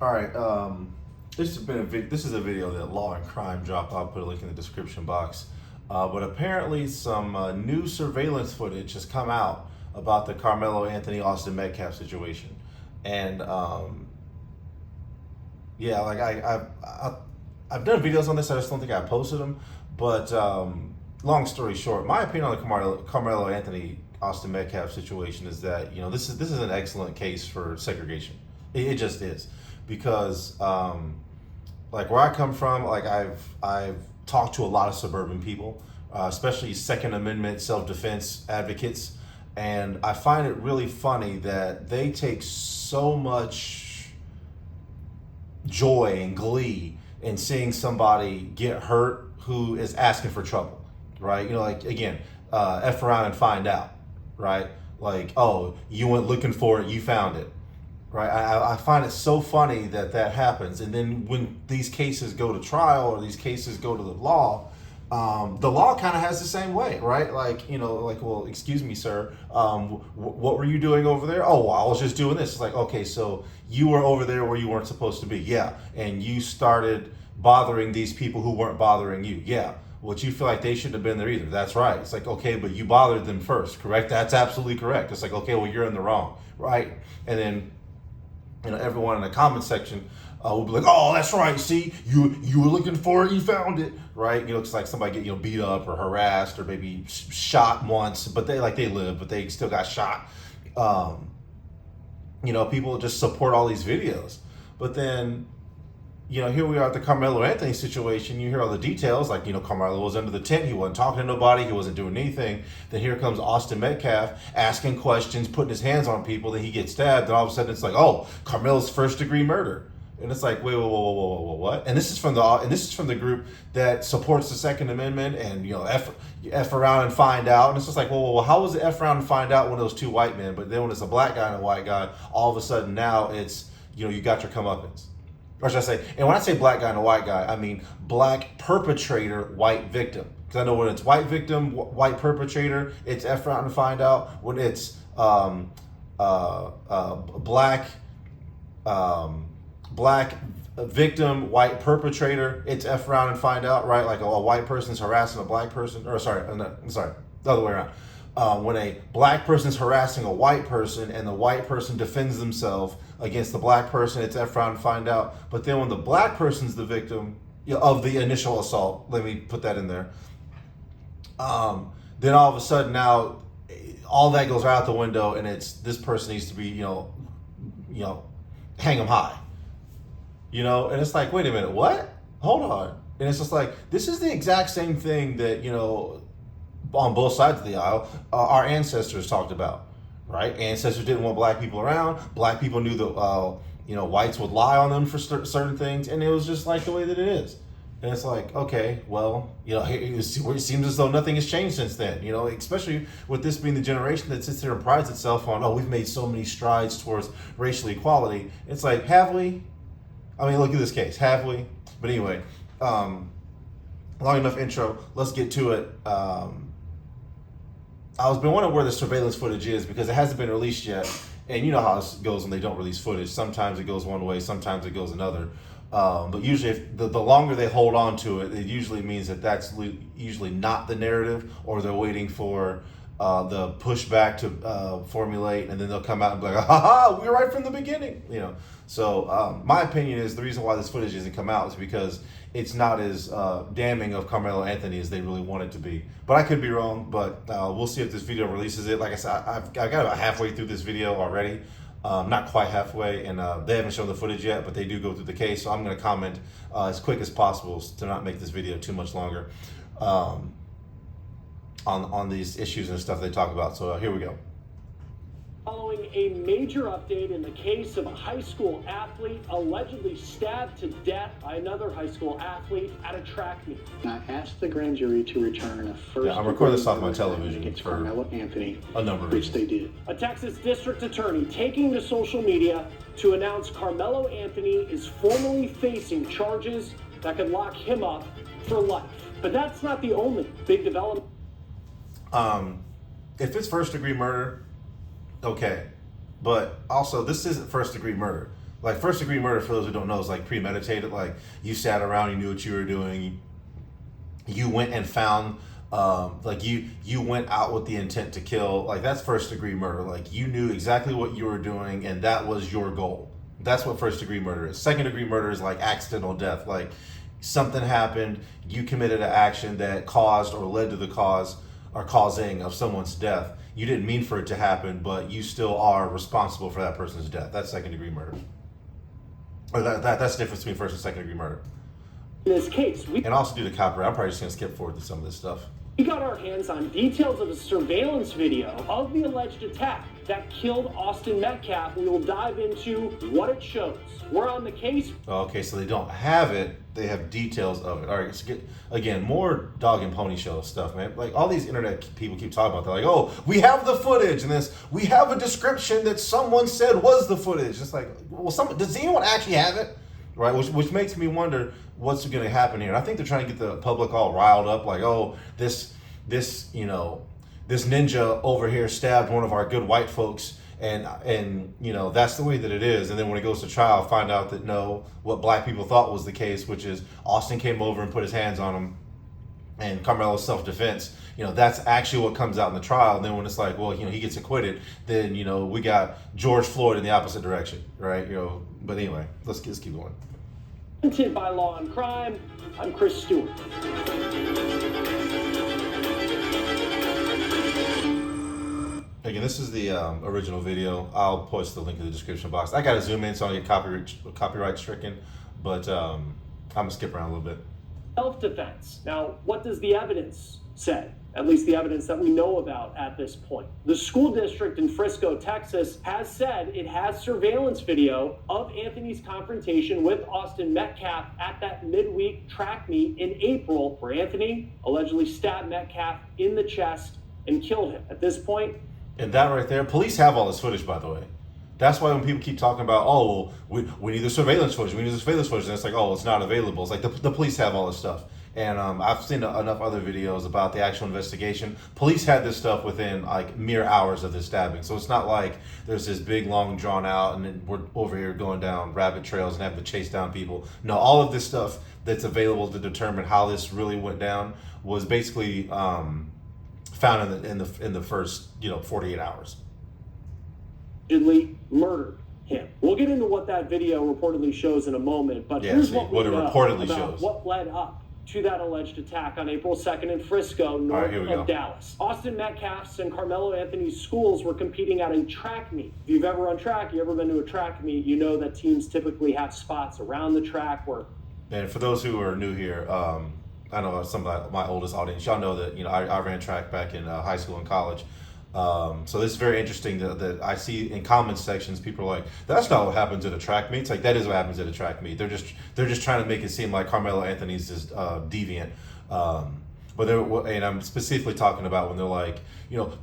All right. This is a video that Law and Crime dropped. I'll put a link in the description box. But apparently, some new surveillance footage has come out about the Karmelo Anthony Austin Metcalf situation, and yeah, like I've done videos on this. I just don't think I posted them. But long story short, my opinion on the Karmelo Anthony Austin Metcalf situation is that this is an excellent case for segregation. It just is, because like where I come from, like I've talked to a lot of suburban people, especially Second Amendment self-defense advocates, and I find it really funny that they take so much joy and glee in seeing somebody get hurt who is asking for trouble, right? Like again, F around and find out, right? Like, oh, you went looking for it, you found it. Right, I find it so funny that happens, and then when these cases go to trial or these cases go to the law kind of has the same way, right? Like, well, excuse me, sir, what were you doing over there? Oh, well, I was just doing this. It's like, okay, so you were over there where you weren't supposed to be, yeah, and you started bothering these people who weren't bothering you, yeah. Well, you feel like they shouldn't have been there either. That's right. It's like, okay, but you bothered them first, correct? That's absolutely correct. It's like, okay, well, you're in the wrong, right? And then everyone in the comment section will be like, "Oh, that's right. See, you were looking for it, you found it, right?" It's like somebody get beat up or harassed or maybe shot once, but they live, but they still got shot. People just support all these videos, but then here we are at the Karmelo Anthony situation. You hear all the details, like, Karmelo was under the tent. He wasn't talking to nobody. He wasn't doing anything. Then here comes Austin Metcalf asking questions, putting his hands on people. Then he gets stabbed. And all of a sudden it's like, oh, Carmelo's first-degree murder. And it's like, wait, whoa, what? And this is from the group that supports the Second Amendment and, F around and find out. And it's just like, well, how was it F around and find out when it was two white men? But then when it's a black guy and a white guy, all of a sudden now it's, you got your comeuppance. Or should I say, and when I say black guy and a white guy, I mean black perpetrator, white victim. Because I know when it's white victim, white perpetrator, it's F around and find out. When it's black victim, white perpetrator, it's F around and find out, right? Like a white person's harassing a black person, or the other way around. When a black person's harassing a white person and the white person defends themselves against the black person, it's F around and find out. But then when the black person's the victim of the initial assault, let me put that in there, then all of a sudden now all that goes right out the window, and it's this person needs to be, hang them high. And it's like, wait a minute, what? Hold on. And it's just like, this is the exact same thing that, on both sides of the aisle, our ancestors talked about, right? Ancestors didn't want black people around. Black people knew that, whites would lie on them for certain things, and it was just like the way that it is. And it's like, okay, well, it seems as though nothing has changed since then, especially with this being the generation that sits there and prides itself on, oh, we've made so many strides towards racial equality. It's like, have we? I mean, look at this case, have we? But anyway, long enough intro, let's get to it. I've been wondering where the surveillance footage is because it hasn't been released yet. And you know how it goes when they don't release footage. Sometimes it goes one way, sometimes it goes another. But usually if the longer they hold on to it, it usually means that's usually not the narrative, or they're waiting for the pushback to formulate, and then they'll come out and be like, ha, we were right from the beginning. So my opinion is the reason why this footage hasn't come out is because it's not as damning of Karmelo Anthony as they really want it to be. But I could be wrong, but we'll see if this video releases it. Like I said, I got about halfway through this video already. Not quite halfway, and they haven't shown the footage yet, but they do go through the case. So I'm going to comment as quick as possible to not make this video too much longer on these issues and stuff they talk about. So here we go. Following a major update in the case of a high school athlete allegedly stabbed to death by another high school athlete at a track meet. I asked the grand jury to return a first. I'm recording this off my television against for Karmelo Anthony, a number of which reasons. they did. A Texas district attorney taking to social media to announce Karmelo Anthony is formally facing charges that could lock him up for life. But that's not the only big development. If it's first degree murder, okay. But also, this isn't first degree murder. Like first degree murder, for those who don't know, is like premeditated. Like you sat around, you knew what you were doing. You went and found, like you went out with the intent to kill. Like that's first degree murder. Like you knew exactly what you were doing, and that was your goal. That's what first degree murder is. Second degree murder is like accidental death. Like something happened, you committed an action that caused or led to the cause or causing of someone's death. You didn't mean for it to happen, but you still are responsible for that person's death. That's second degree murder. Or that's the difference between first and second degree murder. In this case, And also due to copyright, I'm probably just gonna skip forward to some of this stuff. we got our hands on details of a surveillance video of the alleged attack that killed Austin Metcalf. We will dive into what it shows. We're on the case. Okay, so they don't have it, they have details of it. All right, let's get, again, more dog and pony show stuff, man. Like all these internet people keep talking about, they're like, oh, we have the footage and this, we have a description that someone said was the footage. It's like, well, does anyone actually have it? Right, which makes me wonder what's going to happen here. And I think they're trying to get the public all riled up, like, oh, this ninja over here stabbed one of our good white folks, and that's the way that it is. And then when it goes to trial, find out that no, what black people thought was the case, which is Austin came over and put his hands on him, and Karmelo's self-defense. That's actually what comes out in the trial. And then when it's like, well, he gets acquitted, then we got George Floyd in the opposite direction, right? But anyway, let's keep going. Presented by Law and Crime, I'm Chris Stewart. Again, this is the original video. I'll post the link in the description box. I got to zoom in so I don't get copyright stricken, but I'm going to skip around a little bit. Self-defense. Now, what does the evidence say? At least the evidence that we know about at this point. The school district in Frisco, Texas, has said it has surveillance video of Anthony's confrontation with Austin Metcalf at that midweek track meet in April, where Anthony allegedly stabbed Metcalf in the chest and killed him. At this point, and that right there, police have all this footage, by the way. That's why when people keep talking about, oh, well, we need the surveillance footage, and it's like, oh, it's not available. It's like the police have all this stuff. And I've seen enough other videos about the actual investigation. Police had this stuff within like mere hours of this stabbing. So it's not like there's this big, long, drawn out, and then we're over here going down rabbit trails and having to chase down people. No, all of this stuff that's available to determine how this really went down was basically found in the first 48 hours. Murdered him. We'll get into what that video reportedly shows in a moment, but here's what we know about what led up to that alleged attack on April 2nd in Frisco, north of Dallas. Austin Metcalf's and Karmelo Anthony's schools were competing at a track meet. If you've ever run track, you ever been to a track meet, you know that teams typically have spots around the track where... And for those who are new here, I know some of my oldest audience, y'all know that I ran track back in high school and college. So this is very interesting that I see in comment sections, people are like, that's not what happens at a track meet. It's like, that is what happens at a track meet. They're just trying to make it seem like Karmelo Anthony's is deviant. And I'm specifically talking about when they're like,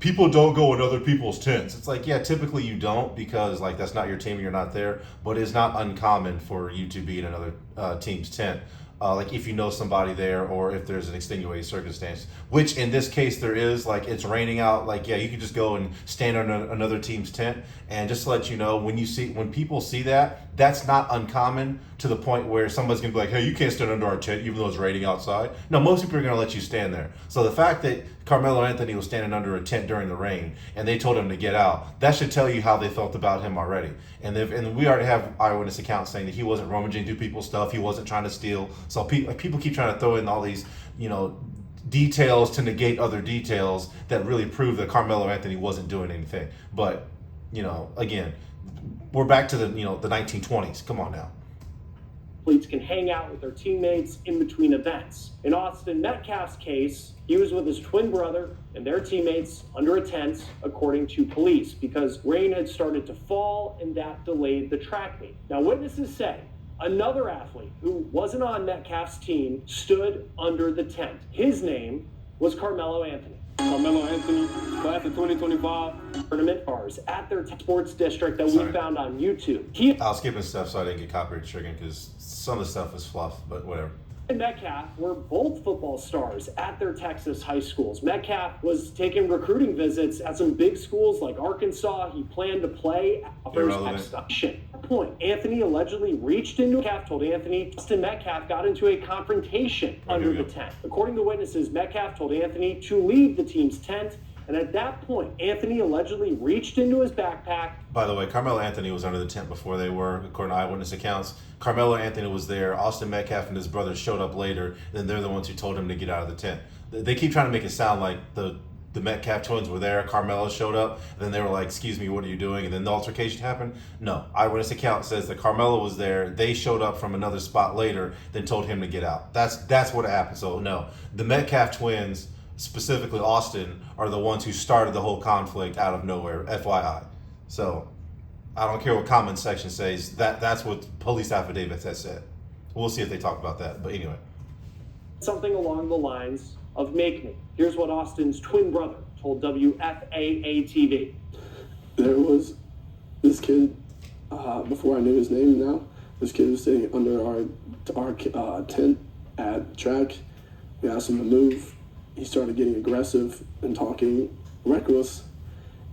people don't go in other people's tents. It's like, yeah, typically you don't, because like that's not your team and you're not there, but it's not uncommon for you to be in another team's tent. Like if you know somebody there, or if there's an extenuating circumstance, which in this case there is, like it's raining out, like, yeah, you could just go and stand on another team's tent. And just to let you know, when people see that, that's not uncommon to the point where somebody's gonna be like, hey, you can't stand under our tent even though it's raining outside. No, most people are gonna let you stand there. So the fact that Karmelo Anthony was standing under a tent during the rain and they told him to get out, that should tell you how they felt about him already. And we already have eyewitness accounts saying that he wasn't rummaging through people's stuff, he wasn't trying to steal. So people keep trying to throw in all these, details to negate other details that really prove that Karmelo Anthony wasn't doing anything. But, again, we're back to the 1920s. Come on now. Athletes can hang out with their teammates in between events. In Austin Metcalf's case, he was with his twin brother and their teammates under a tent, according to police, because rain had started to fall and that delayed the track meet. Now, witnesses say another athlete who wasn't on Metcalf's team stood under the tent. His name was Karmelo Anthony. Karmelo Anthony, class of 2025. Tournament bars at their sports district that we found on YouTube. I'll skip stuff so I didn't get copyright stricken because some of the stuff is fluff, but whatever. And Metcalf were both football stars at their Texas high schools. Metcalf was taking recruiting visits at some big schools like Arkansas. He planned to play at first extension. point, Anthony allegedly reached into Metcalf, told Anthony Austin Metcalf got into a confrontation under the tent. According to witnesses, Metcalf told Anthony to leave the team's tent, and at that point, Anthony allegedly reached into his backpack. By the way, Karmelo Anthony was under the tent before they were, according to eyewitness accounts. Karmelo Anthony was there. Austin Metcalf and his brother showed up later, and they're the ones who told him to get out of the tent. They keep trying to make it sound like the Metcalf twins were there. Carmelo showed up, and then they were like, "Excuse me, what are you doing?" And then the altercation happened. No, eyewitness account says that Carmelo was there. They showed up from another spot later, then told him to get out. That's what happened. So no, the Metcalf twins, specifically Austin, are the ones who started the whole conflict out of nowhere. FYI. So I don't care what comment section says. That's what police affidavits have said. We'll see if they talk about that. But anyway, Something along the lines of "make me." Here's what Austin's twin brother told WFAA-TV. There was this kid, before I knew his name now, this kid was sitting under our tent at track. We asked him to move. He started getting aggressive and talking reckless.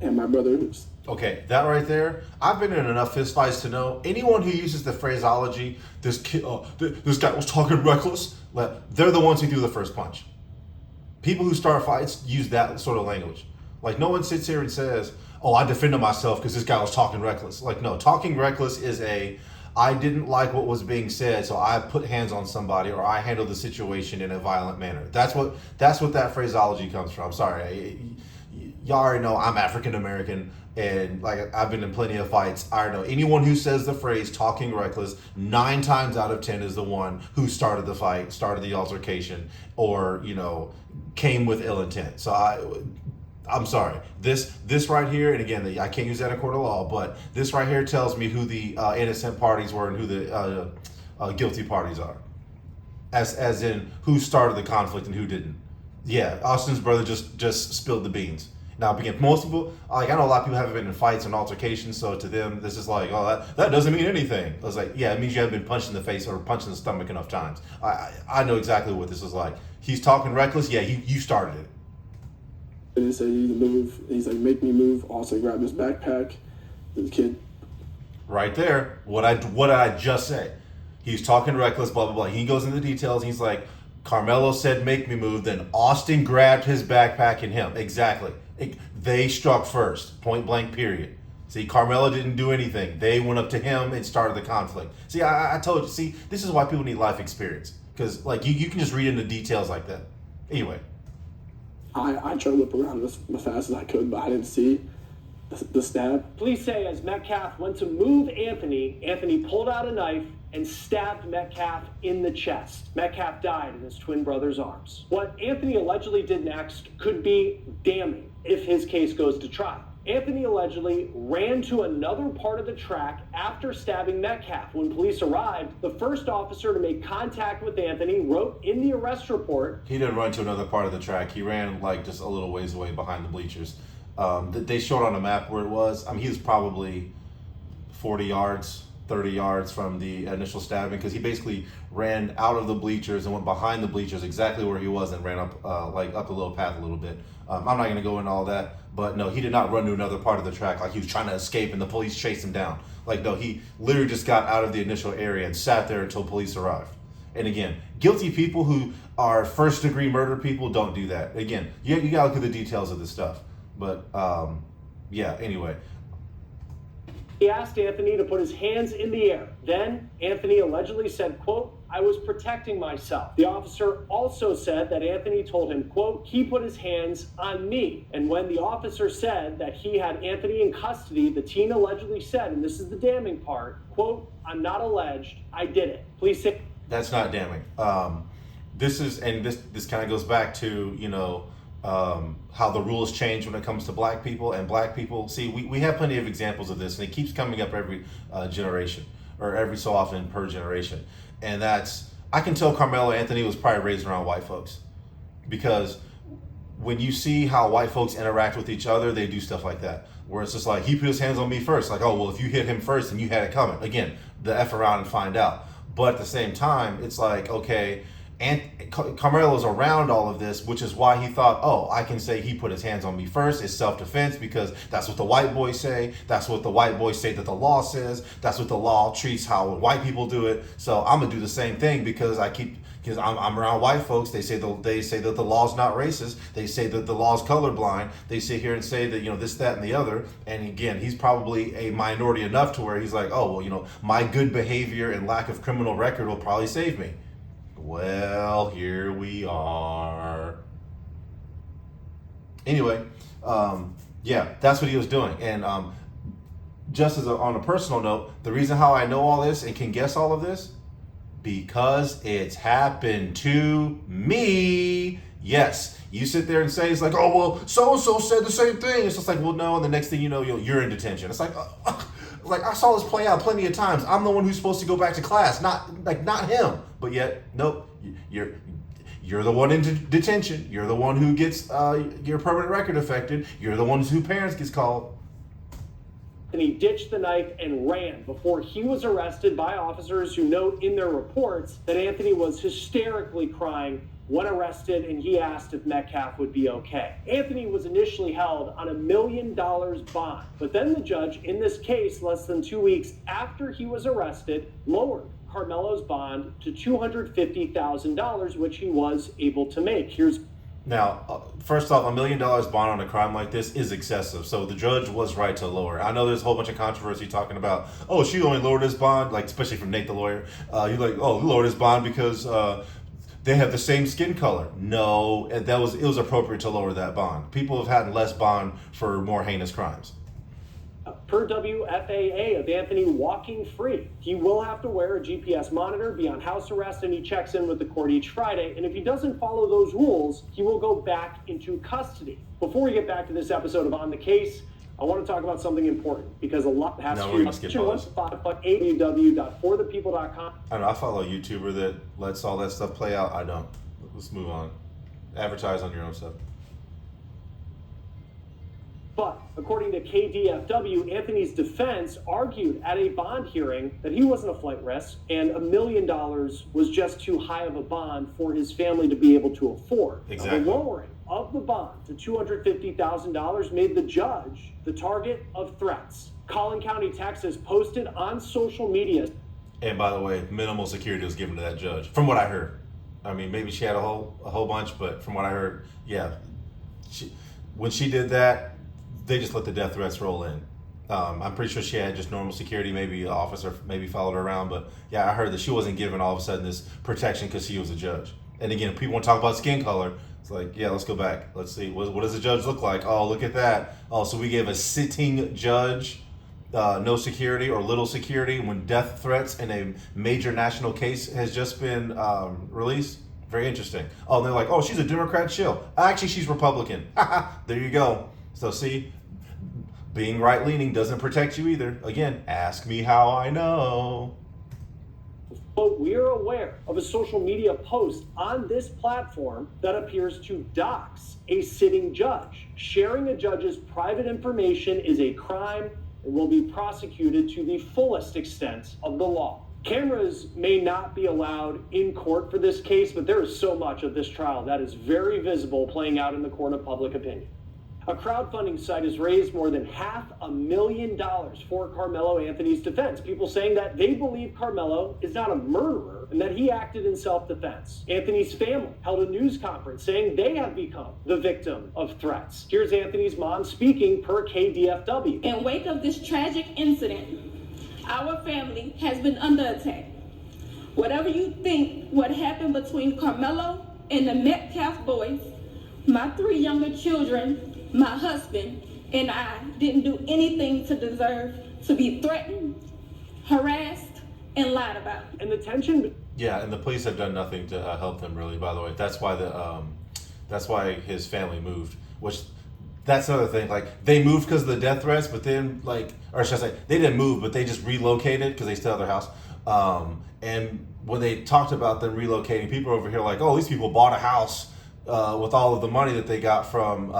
And my brother... okay, that right there, I've been in enough fistfights to know anyone who uses the phraseology, this guy was talking reckless, they're the ones who do the first punch. People who start fights use that sort of language. Like, no one sits here and says, "Oh, I defended myself because this guy was talking reckless." Like, no, talking reckless is I didn't like what was being said, so I put hands on somebody, or I handled the situation in a violent manner. That's what that phraseology comes from. I'm sorry. Y'all already know I'm African American, and like I've been in plenty of fights. I know anyone who says the phrase "talking reckless," 9 times out of 10 is the one who started the fight, started the altercation, or came with ill intent. So I'm sorry. This right here, and again, I can't use that in court of law, but this right here tells me who the innocent parties were and who the guilty parties are, as in who started the conflict and who didn't. Yeah, Austin's brother just spilled the beans. Now, again, most people, like, I know a lot of people haven't been in fights and altercations, so to them, this is like, oh, that doesn't mean anything. I was like, yeah, it means you haven't been punched in the face or punched in the stomach enough times. I know exactly what this is like. He's talking reckless. Yeah, you started it. And he said, "You need to move." He's like, "Make me move." Also grabbed his backpack. The kid... Right there, what did I just say? He's talking reckless, blah, blah, blah. He goes into the details. He's like, Carmelo said, "Make me move." Then Austin grabbed his backpack and him. Exactly. They struck first, point blank, period. See, Carmelo didn't do anything. They went up to him and started the conflict. See, I told you. See, this is why people need life experience. Because, like, you can just read into details like that. Anyway. I tried to whip around as fast as I could, but I didn't see the stab. Police say as Metcalf went to move Anthony pulled out a knife and stabbed Metcalf in the chest. Metcalf died in his twin brother's arms. What Anthony allegedly did next could be damning if his case goes to trial. Anthony allegedly ran to another part of the track after stabbing Metcalf. When police arrived, the first officer to make contact with Anthony wrote in the arrest report, He didn't run to another part of the track. He ran like just a little ways away behind the bleachers. They showed on a map where it was. I mean, he was probably 40 yards, 30 yards from the initial stabbing, because he basically ran out of the bleachers and went behind the bleachers exactly where he was and ran up up the little path a little bit. I'm not going to go into all that, but no, he did not run to another part of the track like he was trying to escape and the police chased him down. Like, no, he literally just got out of the initial area and sat there until police arrived. And again, guilty people who are first-degree murder people don't do that. Again, you got to look at the details of this stuff. But, yeah, anyway. he asked Anthony to put his hands in the air. Then Anthony allegedly said, quote, "I was protecting myself." The officer also said that Anthony told him, quote, "He put his hands on me." And when the officer said that he had Anthony in custody, the teen allegedly said, and this is the damning part, quote, "I'm not alleged, I did it." Police say That's not damning. This kind of goes back to, how the rules change when it comes to black people and black people. See, we have plenty of examples of this, and it keeps coming up every generation, or every so often per generation. And I can tell Karmelo Anthony was probably raised around white folks, because when you see how white folks interact with each other, they do stuff like that, where it's just like, he put his hands on me first. Like, oh, well, if you hit him first, then you had it coming. Again, the F around and find out. But at the same time, it's like, okay, and Carmelo's around all of this, which is why he thought, oh, I can say he put his hands on me first. It's self-defense because that's what the white boys say. That's what the white boys say that the law says. That's what the law treats how white people do it. So I'm gonna do the same thing because I'm around white folks. They say that the law's not racist. They say that the law's colorblind. They sit here and say that this, that, and the other. And again, he's probably a minority enough to where he's like, oh well, my good behavior and lack of criminal record will probably save me. Well, here we are. Anyway, yeah, that's what he was doing. And just on a personal note, the reason how I know all this and can guess all of this, because it's happened to me. Yes, you sit there and say, it's like, oh, well, so-and-so said the same thing. It's just like, well, no, and the next thing you know, you're in detention. It's like, like I saw this play out plenty of times. I'm the one who's supposed to go back to class, not him. But yet, nope, you're the one in detention. You're the one who gets your permanent record affected. You're the one whose parents gets called. And he ditched the knife and ran before he was arrested by officers who note in their reports that Anthony was hysterically crying when arrested, and he asked if Metcalf would be okay. Anthony was initially held on $1 million bond, but then the judge in this case, less than 2 weeks after he was arrested, lowered Carmelo's bond to $250,000, which he was able to make. Now, first off, $1 million bond on a crime like this is excessive. So the judge was right to lower. I know there's a whole bunch of controversy talking about, oh, she only lowered his bond, like especially from Nate the lawyer. You're like, oh, he lowered his bond because they have the same skin color. No, it was appropriate to lower that bond. People have had less bond for more heinous crimes. Per WFAA of Anthony walking free, he will have to wear a GPS monitor, be on house arrest, and he checks in with the court each Friday. And if he doesn't follow those rules, he will go back into custody. Before we get back to this episode of On the Case, I want to talk about something important because a lot has to do with www.forthepeople.com. I know, I follow a YouTuber that lets all that stuff play out. I don't. Let's move on. Advertise on your own stuff. But according to KDFW, Anthony's defense argued at a bond hearing that he wasn't a flight risk and $1 million was just too high of a bond for his family to be able to afford. Exactly. The lowering of the bond to $250,000 made the judge the target of threats. Collin County, Texas posted on social media. And by the way, minimal security was given to that judge, from what I heard. I mean, maybe she had a whole bunch, but from what I heard, yeah, when she did that, they just let the death threats roll in. I'm pretty sure she had just normal security, maybe an officer maybe followed her around, but yeah, I heard that she wasn't given all of a sudden this protection because she was a judge. And again, if people want to talk about skin color, it's like, yeah, let's go back. Let's see, what does a judge look like? Oh, look at that. Oh, so we gave a sitting judge no security or little security when death threats in a major national case has just been released. Very interesting. Oh, and they're like, oh, she's a Democrat shill. Actually, she's Republican. There you go. So see, being right-leaning doesn't protect you either. Again, ask me how I know. But we're aware of a social media post on this platform that appears to dox a sitting judge. Sharing a judge's private information is a crime and will be prosecuted to the fullest extent of the law. Cameras may not be allowed in court for this case, but there is so much of this trial that is very visible playing out in the court of public opinion. A crowdfunding site has raised more than $500,000 for Carmelo Anthony's defense. People saying that they believe Carmelo is not a murderer and that he acted in self-defense. Anthony's family held a news conference saying they have become the victim of threats. Here's Anthony's mom speaking per KDFW. In wake of this tragic incident, our family has been under attack. Whatever you think what happened between Carmelo and the Metcalf boys, my 3 younger children, my husband, and I didn't do anything to deserve to be threatened, harassed, and lied about. And the tension... Yeah, and the police have done nothing to help them really, by the way. That's why his family moved, which... That's another thing. Like, they moved because of the death threats, but then, or should I say, they didn't move, but they just relocated because they still have their house. And when they talked about them relocating, people over here like, oh, these people bought a house with all of the money that they got from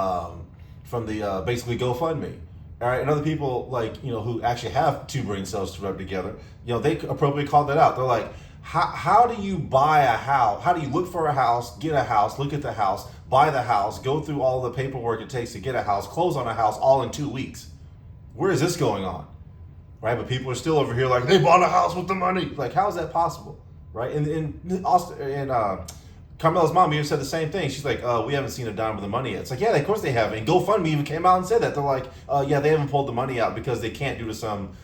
the basically GoFundMe. All right, and other people like who actually have two brain cells to rub together, they appropriately called that out. They're like, how do you buy a house? How do you look for a house, get a house, look at the house, buy the house, go through all the paperwork it takes to get a house, close on a house, all in 2 weeks? Where is this going on? Right, but people are still over here like they bought a house with the money. Like, how is that possible? Right, and Austin and Carmelo's mom even said the same thing. She's like, we haven't seen a dime of the money yet. It's like, yeah, of course they haven't. And GoFundMe even came out and said that. They're like, yeah, they haven't pulled the money out because they can't due to some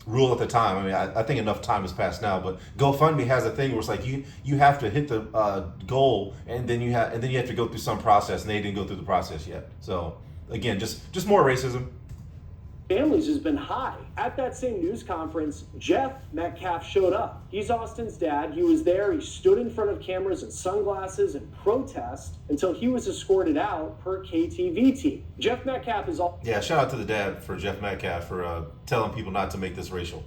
rule at the time. I mean, I think enough time has passed now, but GoFundMe has a thing where it's like you have to hit the goal, and then you have to go through some process, and they didn't go through the process yet. So again, just more racism. Families has been high. At that same news conference, Jeff Metcalf showed up. He's Austin's dad. He was there. He stood in front of cameras and sunglasses and protest until he was escorted out per KTVT. Jeff Metcalf is shout out to the dad for Jeff Metcalf for telling people not to make this racial.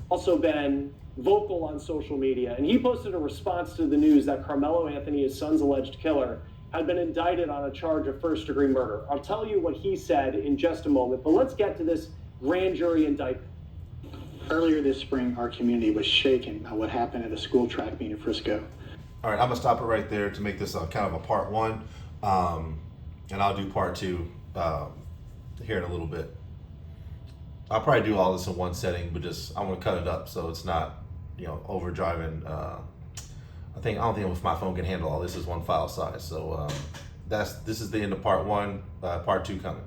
Also been vocal on social media, and he posted a response to the news that Karmelo Anthony, his son's alleged killer, had been indicted on a charge of first-degree murder. I'll tell you what he said in just a moment, but let's get to this grand jury indictment. Earlier this spring, our community was shaken by what happened at a school track meet in Frisco. All right, I'm gonna stop it right there to make this kind of a part one, and I'll do part two here in a little bit. I'll probably do all this in one setting, but I'm gonna cut it up so it's not overdriving. I don't think my phone can handle all this as one file size. So this is the end of part one. Part two coming.